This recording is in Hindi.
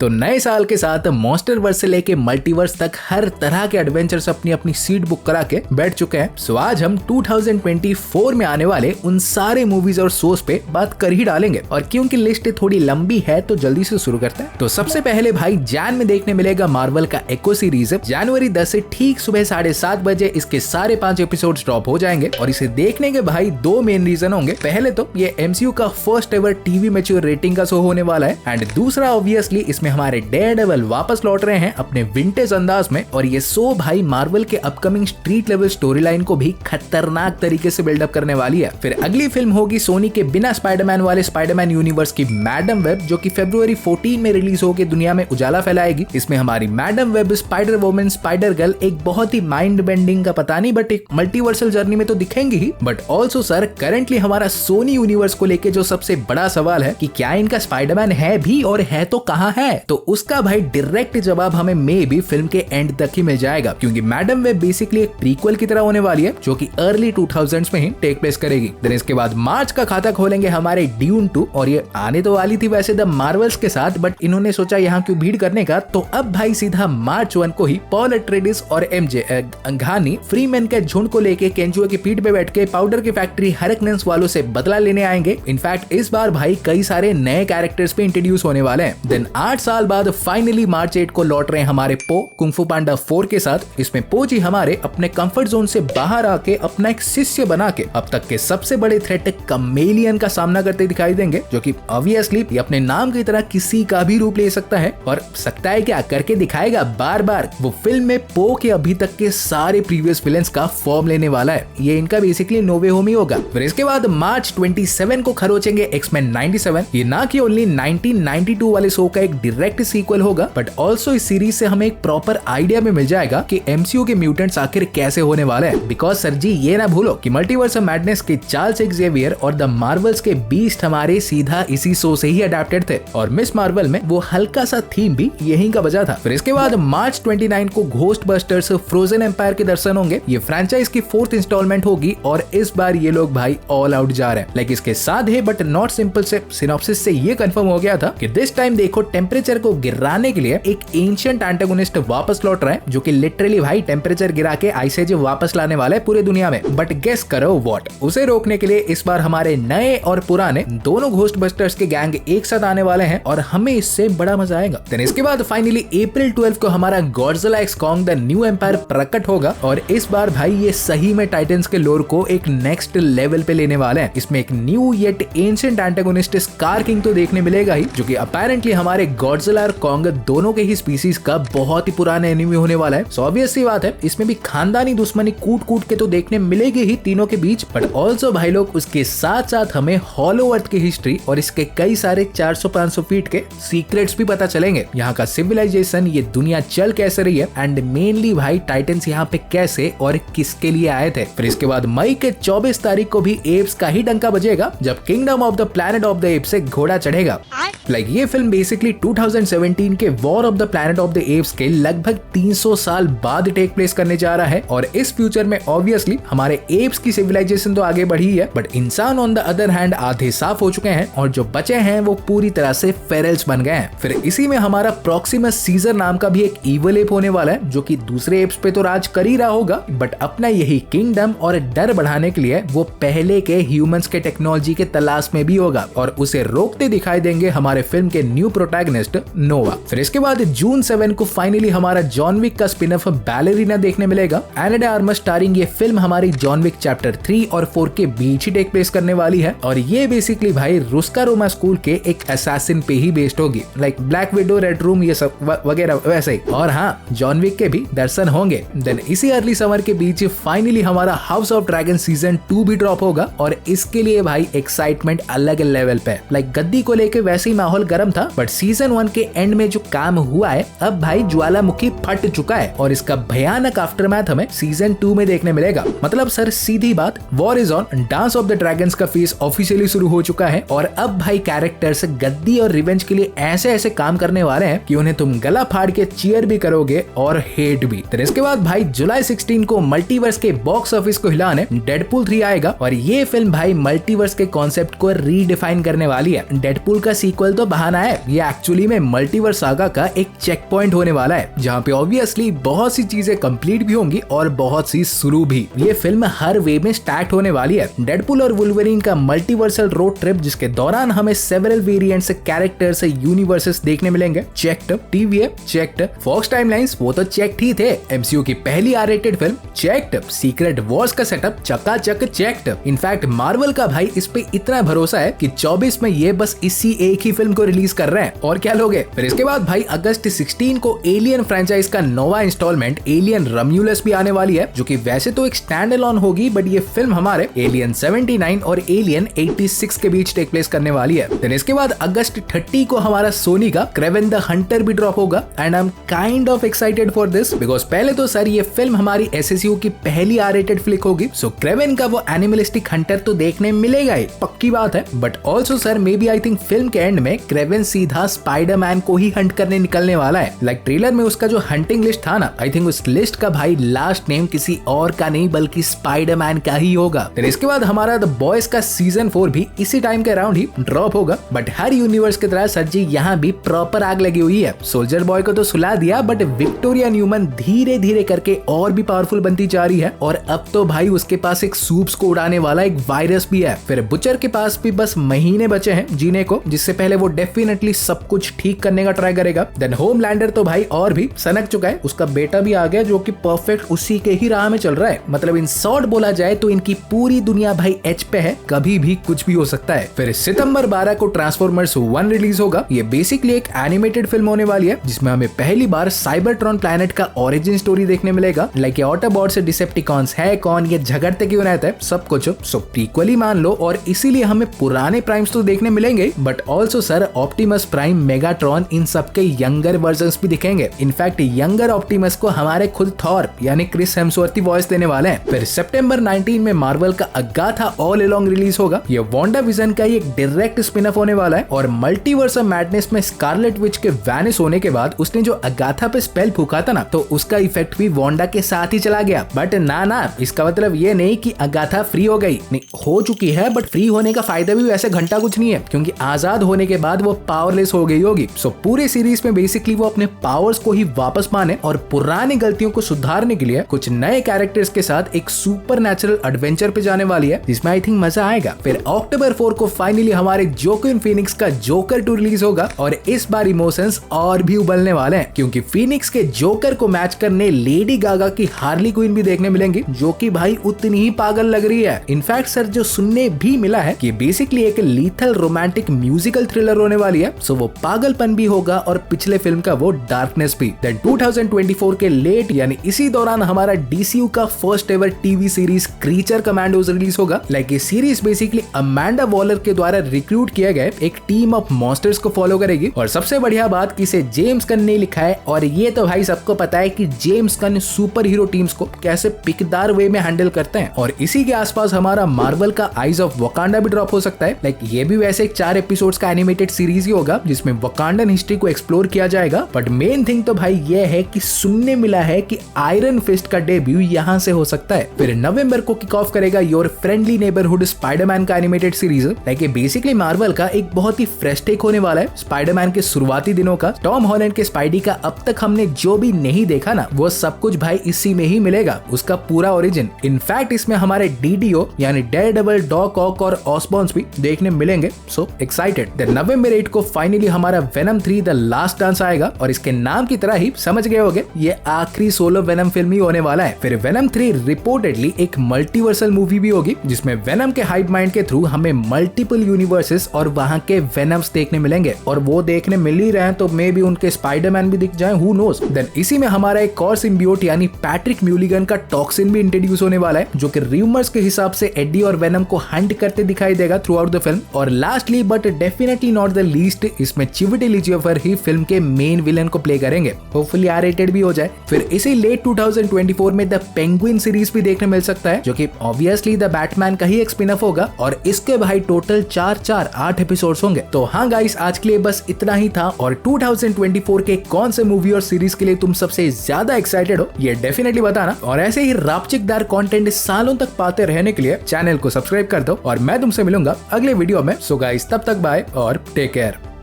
तो नए साल के साथ मॉन्स्टर वर्स से लेके मल्टीवर्स तक हर तरह के एडवेंचर्स अपनी अपनी सीट बुक करा के बैठ चुके हैं। सो आज हम 2024 में आने वाले उन सारे मूवीज और शोज पे बात कर ही डालेंगे। और क्योंकि लिस्ट थोड़ी लंबी है तो जल्दी से शुरू करते हैं। तो सबसे पहले भाई जैन में देखने मिलेगा मार्वल का एको सीरीज। जनवरी 10 से ठीक सुबह 7:30 बजे इसके सारे 5 एपिसोड ड्रॉप हो जाएंगे और इसे देखने के भाई 2 मेन रीजन होंगे। पहले तो ये MCU का first ever TV mature rating का शो होने वाला है एंड दूसरा ऑब्वियसली इसमें हमारे डेयरडेविल वापस लौट रहे हैं अपने विंटेज अंदाज में। और ये शो भाई मार्वल के upcoming street level story line को भी खतरनाक तरीके से बिल्डअप करने वाली है। फिर अगली फिल्म होगी सोनी के बिना स्पाइडरमैन वाले स्पाइडरमैन यूनिवर्स की मैडम वेब, जो कि फरवरी 14 में रिलीज होकर दुनिया में उजाला फैलाएगी। इसमें हमारी Madame Web, spider woman, spider girl एक बहुत ही माइंड बेंडिंग का पता नहीं बट एक मल्टीवर्सल जर्नी में तो दिखेंगी ही। बट ऑल्सो सर करेंटली हमारा सोनी यूनिवर्स को लेके जो सबसे बड़ा सवाल है कि क्या इनका स्पाइडरमैन है भी और है तो कहाँ है, तो उसका भाई डायरेक्ट जवाब हमें मे बी फिल्म के एंड तक ही मिल जाएगा। क्योंकि मैडम वेब बेसिकली एक प्रीक्वल की तरह होने वाली है जो कि अर्ली 2000s में ही टेक प्लेस करेगी। देन इसके बाद मार्च का खाता खोलेंगे हमारे ड्यून 2 और ये आने तो वाली थी वैसे द मार्वल्स के साथ, बट इन्होंने सोचा यहाँ क्यों भीड़ करने का, तो अब भाई सीधा मार्च 1 को ही पॉल एट्रेडिस और MJ घानी फ्रीमैन के झुंड को लेके केंजुआ की पीठ पे बैठ के पाउडर की फैक्ट्री हरकनेंस वालों से बदला लेने आएंगे। इनफैक्ट इस बार भाई कई सारे नए कैरेक्टर्स पे इंट्रोड्यूस होने वाले हैं। देन 8 साल बाद फाइनली मार्च 8 को लौट रहे हैं हमारे पो कुंग फू पांडा 4 के साथ। इसमें पो जी हमारे अपने कंफर्ट जोन से बाहर आके अपना एक शिष्य बना के अब तक के सबसे बड़े थ्रेट कमेलियन का सामना करते दिखाई देंगे, जो कि ऑब्वियसली ये अपने नाम की तरह किसी का भी रूप ले सकता है और सकता है क्या करके दिखाएगा बार बार। वो फिल्म में पो के अभी तक के सारे प्रीवियस विलेंस का फॉर्म लेने वाला है। ये इनका बेसिकली नोवे होम ही होगा। फिर इसके बाद मार्च 27 को खरोचेंगे एक्समैन 97। ये ना कि ओनली 1992 वाले शो का एक डायरेक्ट सीक्वल होगा बट ऑल्सो इस सीरीज से हमें एक प्रॉपर आइडिया में मिल जाएगा कि MCU के म्यूटेंट्स आखिर कैसे होने वाले हैं। बिकॉज सर जी ये ना भूलो कि मल्टीवर्स ऑफ मैडनेस के चार्ल्स एक्जेवियर और द मार्वल्स के बीस्ट हमारे सीधा इसी शो से ही अडैप्टेड थे और मिस मार्वल में वो हल्का सा थीम भी यहीं का बजा था। फिर इसके बाद मार्च 29 को घोस्ट बस्टर्स फ्रोजन एम्पायर के दर्शन होंगे। ये फ्रेंचाइज की 4th इंस्टॉलमेंट होगी और इस बार ये लोग भाई ऑल आउट जा रहे हैं। लाइक इसके सादे बट नॉट सिंपल से सिनॉप्सिस से ये कंफर्म हो गया था कि दिस टाइम देखो टेम्परेचर को गिराने के लिए एक एंशिएंट एंटागोनिस्ट वापस लौट रहा है, जो कि लिटरली भाई टेम्परेचर गिरा के आइस एज वापस लाने वाला है पूरे दुनिया में। बट गेस करो व्हाट, उसे रोकने के लिए इस बार हमारे नए और पुराने दोनों घोस्ट बस्टर्स के गैंग एक साथ आने वाले हैं और हमें इससे बड़ा मजा आएगा। देन इसके बाद फाइनली अप्रैल 12 को हमारा Godzilla x Kong the new empire प्रकट होगा और इस बार भाई ये सही में टाइटन्स के लोर को एक नेक्स्ट लेवल पे लेने वाले हैं। इसमें एक new yet ancient antagonist scar king तो देखने मिलेगा ही, जो कि अपेरेंटली हमारे गॉडजिला और कॉन्ग दोनों के ही स्पीसीज का बहुत ही पुराना एनिमी होने वाला है। सो ऑब्वियस सी बात है इसमें भी खानदानी दुश्मनी कूट कूट के तो देखने मिलेगी ही तीनों के बीच, बट ऑल्सो भाई लोग उसके साथ साथ हमें हॉलो अर्थ की हिस्ट्री और इसके कई सारे 400-500 फीट के सीक्रेट्स भी पता चलेंगे। यहाँ का सिविलाइजेशन, ये दुनिया चल कैसे रही है एंड मेनली भाई टाइटन्स यहाँ पे कैसे और किसके लिए आए थे। फिर इसके बाद मई के 24 तारीख को भी एप्स का ही डंका बजेगा जब kingdom of the planet of the apps से घोड़ा चढ़ेगा। लाइक ये फिल्म बेसिकली 2017 के war of the planet of the apps के लगभग 300 साल बाद टेक प्लेस करने जा रहा है और इस फ्यूचर में ऑब्वियसली हमारे एप्स की सिविलाइजेशन तो आगे बढ़ी है बट इंसान ऑन द अदर हैंड आधे साफ हो चुके हैं और जो बचे हैं वो पूरी तरह से फेरल्स बन गए हैं। फिर इसी में हमारा प्रॉक्सिमस सीजर नाम का भी एक इवल एप होने वाला है जो कि दूसरे एप्स पे तो राज कर ही रहा होगा बट अपना यही किंगडम और डर बढ़ाने के लिए वो पहले के ह्यूमंस के टेक्नोलॉजी के तलाश में भी होगा और उसे रोकते दिखाई देंगे हमारे फिल्म के न्यू प्रोटैगनिस्ट नोवा। फिर इसके बाद जून 7 को फाइनली हमारा जॉन विक का स्पिन ऑफ बैलेरिना देखने मिलेगा। एना डे आर्मस स्टारिंग ये फिल्म हमारी जॉन विक चैप्टर 3 और 4 के बीच ही टेक प्लेस करने वाली है और ये बेसिकली भाई रुस्का रोमा स्कूल के एक असैसिन पे ही बेस्ड होगी। Like black window, red room ये सब वगैरह वैसे ही। और हाँ जॉन विक के भी दर्शन होंगे। देन इसी अर्ली समर के बीच फाइनली हमारा हाउस ऑफ ड्रैगन सीजन 2 भी ड्रॉप होगा और इसके लिए भाई एक्साइटमेंट अलग लेवल पे। लाइक गद्दी को लेके वैसे ही माहौल गर्म था बट सीजन 1 के एंड में जो काम हुआ है अब भाई ज्वालामुखी फट चुका है और इसका भयानक आफ्टरमैथ हमें सीजन 2 में देखने मिलेगा। मतलब सर सीधी बात, war is on, dance of the dragons का फेज ऑफिशियली शुरू हो चुका है और अब भाई कैरेक्टर्स गद्दी और रिवेंज के लिए ऐसे ऐसे काम करने वाले हैं कि उन्हें तुम गला फाड़ के चीयर भी करोगे और हेट भी। तो इसके बाद भाई जुलाई 16 को मल्टीवर्स के बॉक्स ऑफिस को हिलाने डेडपूल 3 आएगा और ये फिल्म भाई मल्टीवर्स के कॉन्सेप्ट को रीडिफाइन करने वाली है। डेडपूल का सीक्वल तो बहाना है, ये एक्चुअली में मल्टीवर्स सागा का एक चेक पॉइंट होने वाला है, जहाँ पे ऑब्वियसली बहुत सी चीजें कंप्लीट भी होंगी और बहुत सी शुरू भी। ये फिल्म हर वे में स्टैक्ड होने वाली है। डेडपुल और वुल्वरीन का मल्टीवर्सल रोड ट्रिप, जिसके दौरान हमें सेवरल वेरिएंट्स, कैरेक्टर्स, यूनिवर्सेस देखने मिलेंगे। Checked. TVA checked. Fox timelines वो तो चेक्ड ही थे। MCU की पहली R-rated फिल्म चेक्ड। सीक्रेट वॉर्स का सेटअप चकाचक चेक्ड। इनफैक्ट मार्वल का भाई इस पे इतना भरोसा है कि 24 में ये बस इसी एक ही फिल्म को रिलीज कर रहे हैं और क्या लोगे। फिर इसके बाद भाई अगस्त 16 को एलियन फ्रेंचाइज का नोवा इंस्टॉलमेंट एलियन रम्यूलस भी आने वाली है, जो कि वैसे तो एक स्टैंड अलोन होगी, बट ये फिल्म हमारे एलियन 79 और एलियन 86 के बीच टेक प्लेस करने वाली है। देन इसके बाद अगस्त 30 को हमारा सोनी का क्रेवन द हंटर भी ड्रॉप होगा and I am kind of excited for this because पहले तो सर ये फिल्म हमारी SSU की पहली R-rated फ्लिक होगी, सो क्रेवन का वो एनिमलिस्टिक हंटर तो देखने मिलेगा ही, पक्की बात है। But also sir maybe I think फिल्म के एंड में क्रेवन सीधा स्पाइडरमैन को ही हंट करने निकलने वाला है। लाइक ट्रेलर में उसका जो हंटिंग लिस्ट था ना, आई थिंक उस लिस्ट का भाई लास्ट नेम किसी और का नहीं बल्कि स्पाइडरमैन का ही होगा। फिर इसके बाद हमारा द बॉयज का सीजन 4 भी इसी टाइम के अराउंड ही ड्रॉप होगा। बट हर यूनिवर्स की तरह सर जी यहाँ भी प्रॉपर आग लगी हुई है। सोल्जर बॉय को तो सुला दिया, बट विक्टोरिया न्यूमन धीरे धीरे करके और भी पावरफुल बनती जा रही है और अब तो भाई उसके पास एक सूप्स को उड़ाने वाला एक वायरस भी है। फिर बुचर के पास भी बस महीने बचे हैं जीने को, जिससे पहले वो डेफिनेटली सब कुछ ठीक करने का ट्राई करेगा। देन होमलैंडर तो भाई और भी सनक चुका है, उसका बेटा भी आ गया जो कि परफेक्ट उसी के ही राह में चल रहा है। मतलब इन शॉर्ट बोला जाए तो इनकी पूरी दुनिया भाई एच पे है, कभी भी कुछ भी हो सकता है। फिर सितंबर 12 को ट्रांसफॉर्मर्स 1 रिलीज होगा। ये बेसिकली एक एनिमेटेड फिल्म होने वाली है, जिसमें हमें पहली बार साइबरट्रॉन प्लैनेट का ओरिजिन स्टोरी देखने मिलेगा। लाइक ऑटोबॉट से डिसेप्टिकॉन्स है कौन, ये झगड़ते क्यों रहते हैं, सब कुछ सो प्रीक्वली मान लो, और इसीलिए हमें पुराने प्राइम्स तो देखने मिलेंगे, but also sir Optimus Prime, Megatron, इन सबके यंगर वर्जन्स भी दिखेंगे। इनफैक्ट यंगर ऑप्टिमस को हमारे खुद थॉर यानी क्रिस हेम्सवर्थ वॉइस देने वाले हैं। फिर सितंबर 19 में मार्वल का अगाथा ऑल अलोंग रिलीज होगा। ये वांडा विजन का एक डायरेक्ट स्पिन ऑफ होने वाला है और मल्टीवर्स ऑफ मैडनेस में स्कारलेट विच के वैनिश होने के बाद उसने जो अगाथा पे स्पेल फूका था ना, तो उसका इफेक्ट भी वांडा के साथ ही चला गया। बट ना इसका मतलब ये नहीं कि अगाथा फ्री हो गई, नहीं हो चुकी है, बट फ्री होने का फायदा भी वैसे घंटा कुछ नहीं है, क्योंकि आजाद होने के बाद वो पावरलेस हो गई होगी। सो पूरे सीरीज में बेसिकली वो अपने पावर्स को ही वापस पाने और पुरानी गलतियों को सुधारने के लिए कुछ नए कैरेक्टर्स के साथ एक सुपर नेचुरल एडवेंचर पे जाने वाली है, जिसमें आई थिंक मजा आएगा। फिर अक्टूबर 4 को फाइनली हमारे जोक्विन फीनिक्स का जोकर 2 रिलीज होगा और इस बार इमोशंस और भी उबलने वाले हैं, क्योंकि फीनिक्स के जोकर को मैच करने लेडी गागा की हार्ली क्वीन भी देखने मिलेंगी, जो कि भाई उतनी ही पागल लग रही है। इनफैक्ट सर जो सुनने भी मिला है कि बेसिकली एक लीथल रोमांटिक म्यूजिकल थ्रिलर होने वाली है, सो वो पागलपन भी होगा और पिछले फिल्म का वो डार्कनेस भी। देन 2024 के लेट यानी इसी दौरान हमारा DCU का first ever TV series creature commandos release होगा। लाइक ये सीरीज बेसिकली अमांडा वॉलर के द्वारा रिक्रूट किया गया एक टीम ऑफ मॉन्स्टर्स को फॉलो करेगी, और सबसे बढ़िया बात कि इसे जेम्स गन ने लिखा है, और ये तो भाई सबको पता है कि James Gunn super hero teams को कैसे पिकदार वे में हैंडल करते हैं। और इसी के आसपास हमारा मार्वल का आइज ऑफ वकांडा भी ड्रॉप हो सकता है। लाइक ये भी वैसे एक 4 एपिसोड्स का एनिमेटेड सीरीज ही होगा, जिसमें वकांडन हिस्ट्री को एक्सप्लोर किया जाएगा। बट मेन थिंग तो भाई ये है कि सुनने मिला है कि आयरन फिस्ट का डेब्यू यहाँ से हो सकता है। फिर नवंबर को किक ऑफ करेगा योर फ्रेंडली नेबरहुड स्पाइडरमैन का एनिमेटेड सीरीज। लाइक ये बेसिकली मार्वल का एक बहुत ही फ्रेश टेक होने वाला है स्पाइडरमैन के शुरुआती दिनों का। टॉम हॉलैंड के स्पाइडी का अब तक हमने जो भी नहीं देखा ना, वो सब कुछ भाई इसी में ही मिलेगा, उसका पूरा ओरिजिन। इनफैक्ट इसमें हमारे DDO यानी डेयरडेविल, डॉक ऑक और ऑसबॉर्न्स भी देखने मिलेंगे, सो एक्साइटेड। देन नवंबर 8 को फाइनली हमारा वेनम 3 द लास्ट डांस आएगा, और इसके नाम की तरह ही समझ गए होंगे ये आखिरी सोलो वेनम फिल्म ही होने वाला है। फिर वेनम 3 रिपोर्टेडली एक मल्टीवर्सल मूवी भी होगी, जिसमें वेनम के हाइव माइंड के थ्रू हमें मल्टीपल यूनिवर्सेस और वहां के वेनम्स देखने मिलेंगे, और वो देखने मिल ही रहे हैं, तो मे बी उनके स्पाइडरमैन भी दिख जाए, हु नोस। देन इसी में हमारा एक और सिम्बियोट यानी पैट्रिक म्यूलिगन का टॉक्सिन भी इंट्रोड्यूस होने वाला है, जो कि रूमर्स के हिसाब से एडी और वेनम को हंट करते दिखाई देगा थ्रू आउट द फिल्म। और lastly but definitely not the least, इसमें चिवेटेल इजियोफर ही फिल्म के मेन विलन को प्ले करेंगे, होपफुली R-rated भी हो जाए। फिर इसी लेट 2024 में द पेंगुइन सीरीज भी देखने मिल सकता है, जो कि ऑब्वियसली द बैटमैन का ही एक स्पिन ऑफ होगा, और इसके भाई टोटल 8 एपिसोड्स होंगे। तो हाँ गाइस, आज के लिए बस इतना ही था। और 2024 के कौन से मूवी और सीरीज के लिए तुम सबसे ज्यादा एक्साइटेड हो, ये डेफिनेटली बताना। और ऐसे ही रापचिकदार कंटेंट सालों तक पाते रहने के लिए चैनल को सब्सक्राइब कर दो, और मैं तुमसे मिलूंगा अगले वीडियो में। सो गाइस, तब तक बाय और टेक केयर।